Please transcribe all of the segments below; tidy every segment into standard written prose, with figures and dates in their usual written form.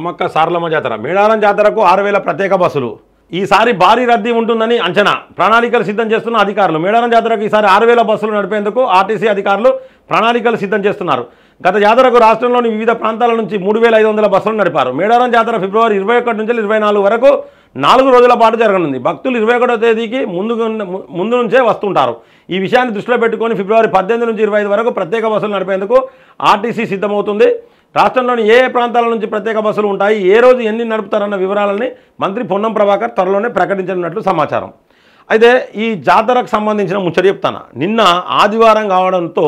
సమ్మక్క సారలమ్మ జాతర మేడారం జాతరకు 6000 ప్రత్యేక బస్సులు ఈసారి భారీ రద్దీ ఉంటుందని అంచనా ప్రణాళికలు సిద్ధం చేస్తున్న అధికారులు మేడారం జాతరకు ఈసారి 6000 బస్సులు నడిపేందుకు ఆర్టీసీ అధికారులు ప్రణాళికలు సిద్ధం చేస్తున్నారు గత జాతరకు రాష్ట్రంలోని వివిధ ప్రాంతాల నుంచి 3500 బస్సులు నడిపారు మేడారం జాతర ఫిబ్రవరి 21 నుంచి 24 వరకు 4 రోజుల పాటు జరగనుంది భక్తులు 21వ తేదీకి ముందు నుంచే వస్తుంటారు ఈ విషయాన్ని దృష్టిలో పెట్టుకొని ఫిబ్రవరి 18 నుంచి 25 వరకు ప్రత్యేక బస్సులు నడిపేందుకు ఆర్టీసీ సిద్ధమవుతుంది రాష్ట్రంలోని ఏ ప్రాంతాల నుంచి ప్రత్యేక బస్సులు ఉంటాయి ఏ రోజు ఎన్ని నడుపుతారన్న వివరాలని మంత్రి పొన్నం ప్రభాకర్ త్వరలోనే ప్రకటించనున్నట్లు సమాచారం అయితే ఈ జాతరకు సంబంధించిన ముచ్చట చెప్తాను నిన్న ఆదివారం కావడంతో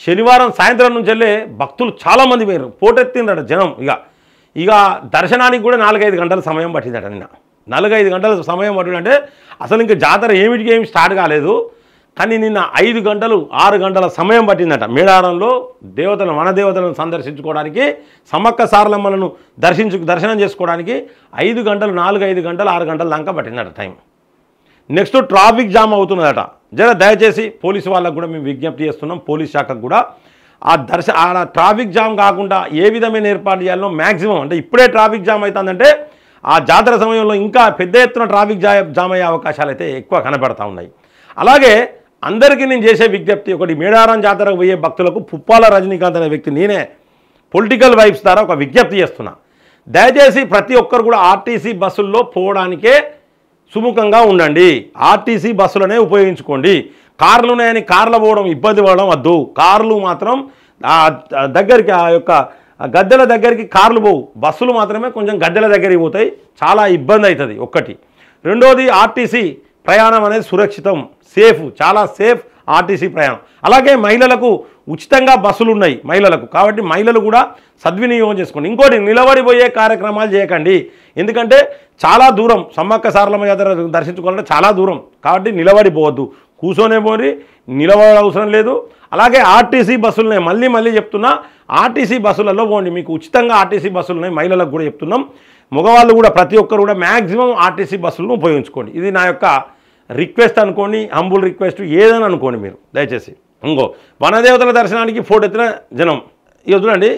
శనివారం సాయంత్రం నుంచి వెళ్ళే భక్తులు చాలామంది పోయారు పోటెత్తిందట జనం ఇక దర్శనానికి కూడా 4-5 గంటల సమయం పట్టిందట నిన్న 4-5 గంటల సమయం పట్టిందంటే అసలు ఇంకా జాతర ఏమి స్టార్ట్ కాలేదు కానీ నిన్న 5 గంటలు 6 గంటల సమయం పట్టిందట మేడారంలో మన దేవతలను సందర్శించుకోవడానికి సమ్మక్క సారలమ్మలను దర్శనం చేసుకోవడానికి 5 గంటలు 4-5 గంటలు 6 గంటల దాకా పట్టిందట టైం నెక్స్ట్ ట్రాఫిక్ జామ్ అవుతున్నదట దయచేసి పోలీసు వాళ్ళకు కూడా మేము విజ్ఞప్తి చేస్తున్నాం పోలీస్ శాఖకు కూడా ఆ ట్రాఫిక్ జామ్ కాకుండా ఏ విధమైన ఏర్పాటు చేయాలో మ్యాక్సిమం అంటే ఇప్పుడే ట్రాఫిక్ జామ్ అవుతుందంటే ఆ జాతర సమయంలో ఇంకా పెద్ద ఎత్తున ట్రాఫిక్ జామ్ అయ్యే అవకాశాలు అయితే ఎక్కువ కనబడతా ఉన్నాయి అలాగే అందరికీ నేను చేసే విజ్ఞప్తి ఒకటి మేడారం జాతరకు పోయే భక్తులకు పుప్పాల రజనీకాంత్ అనే వ్యక్తి నేనే పొలిటికల్ వైబ్స్ ద్వారా ఒక విజ్ఞప్తి చేస్తున్నా దయచేసి ప్రతి ఒక్కరు కూడా ఆర్టీసీ బస్సుల్లో పోవడానికే సుముఖంగా ఉండండి ఆర్టీసీ బస్సులనే ఉపయోగించుకోండి కార్లు ఉన్నాయని కార్లు పోవడం ఇబ్బంది పడడం వద్దు కార్లు మాత్రం దగ్గరికి ఆ యొక్క గద్దెల దగ్గరికి కార్లు పోవు బస్సులు మాత్రమే కొంచెం గద్దెల దగ్గరికి పోతాయి చాలా ఇబ్బంది అవుతుంది ఒక్కటి రెండోది ఆర్టీసీ ప్రయాణం అనేది సురక్షితం సేఫ్ చాలా సేఫ్ ఆర్టీసీ ప్రయాణం అలాగే మహిళలకు ఉచితంగా బస్సులు ఉన్నాయి మహిళలకు కాబట్టి మహిళలు కూడా సద్వినియోగం చేసుకోండి ఇంకోటి నిలబడిపోయే కార్యక్రమాలు చేయకండి ఎందుకంటే చాలా దూరం సమ్మక్క సారలమ్మ జాతర దర్శించుకోవాలంటే చాలా దూరం కాబట్టి నిలబడిపోవద్దు కూర్చొనే పోని నిలబడ అవసరం లేదు అలాగే ఆర్టీసీ బస్సులున్నాయి మళ్ళీ చెప్తున్నా ఆర్టీసీ బస్సులలో పోండి మీకు ఉచితంగా ఆర్టీసీ బస్సులు ఉన్నాయి మహిళలకు కూడా చెప్తున్నాం మగవాళ్ళు కూడా ప్రతి ఒక్కరు కూడా మ్యాక్సిమం ఆర్టీసీ బస్సులను ఉపయోగించుకోండి ఇది నా యొక్క రిక్వెస్ట్ అనుకోండి హంబుల్ రిక్వెస్ట్ ఏదైనా అనుకోండి మీరు దయచేసి వనదేవతల దర్శనానికి పోటెత్తిన జనం ఇక చూడండి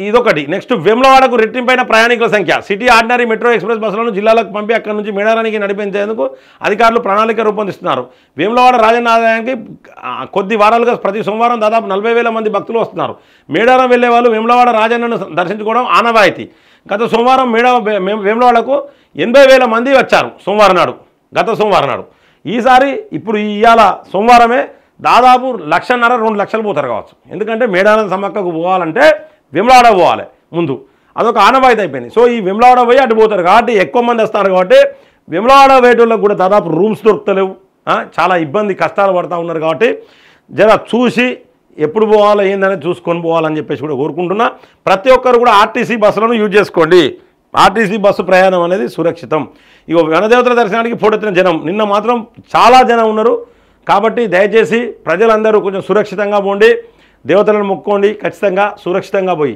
ఇదొకటి నెక్స్ట్ వేములవాడకు రెట్టింపైన ప్రయాణికుల సంఖ్య సిటీ ఆర్డినరీ మెట్రో ఎక్స్ప్రెస్ బస్సులను జిల్లాలకు పంపి అక్కడి నుంచి మేడారానికి నడిపించేందుకు అధికారులు ప్రణాళిక రూపొందిస్తున్నారు వేములవాడ రాజన్న ఆలయానికి కొద్ది వారాలుగా ప్రతి సోమవారం దాదాపు 40,000 మంది భక్తులు వస్తున్నారు మేడారం వెళ్లే వాళ్ళు వేములవాడ రాజన్నను దర్శించుకోవడం ఆనవాయితీ గత సోమవారం వేములవాడకు 80,000 మంది వచ్చారు గత సోమవారం నాడు ఈసారి ఇప్పుడు ఇవాళ సోమవారమే దాదాపు 1,50,000-2 లక్షలు పోతారు కావచ్చు ఎందుకంటే మేడారం సమ్మక్కకు పోవాలంటే వేములవాడ పోవాలి ముందు అదొక ఆనవాయితీ అయిపోయింది సో ఈ వేములవాడ పోయి అటు పోతారు కాబట్టి ఎక్కువ మంది వస్తారు కాబట్టి వేములవాడ వేటోళ్ళకు కూడా దాదాపు రూమ్స్ దొరుకుతలేవు చాలా ఇబ్బంది కష్టాలు పడుతూ ఉన్నారు కాబట్టి జర చూసి ఎప్పుడు పోవాలో ఏందనేది చూసుకొని పోవాలని చెప్పేసి కూడా కోరుకుంటున్నా ప్రతి ఒక్కరు కూడా ఆర్టీసీ బస్సులను యూజ్ చేసుకోండి ఆర్టీసీ బస్సు ప్రయాణం అనేది సురక్షితం ఇక వనదేవతల దర్శనానికి పోటెత్తిన జనం నిన్న మాత్రం చాలా జనం ఉన్నారు కాబట్టి దయచేసి ప్రజలందరూ కొంచెం సురక్షితంగా పోండి దేవతలను మొక్కోండి ఖచ్చితంగా సురక్షితంగా పోయి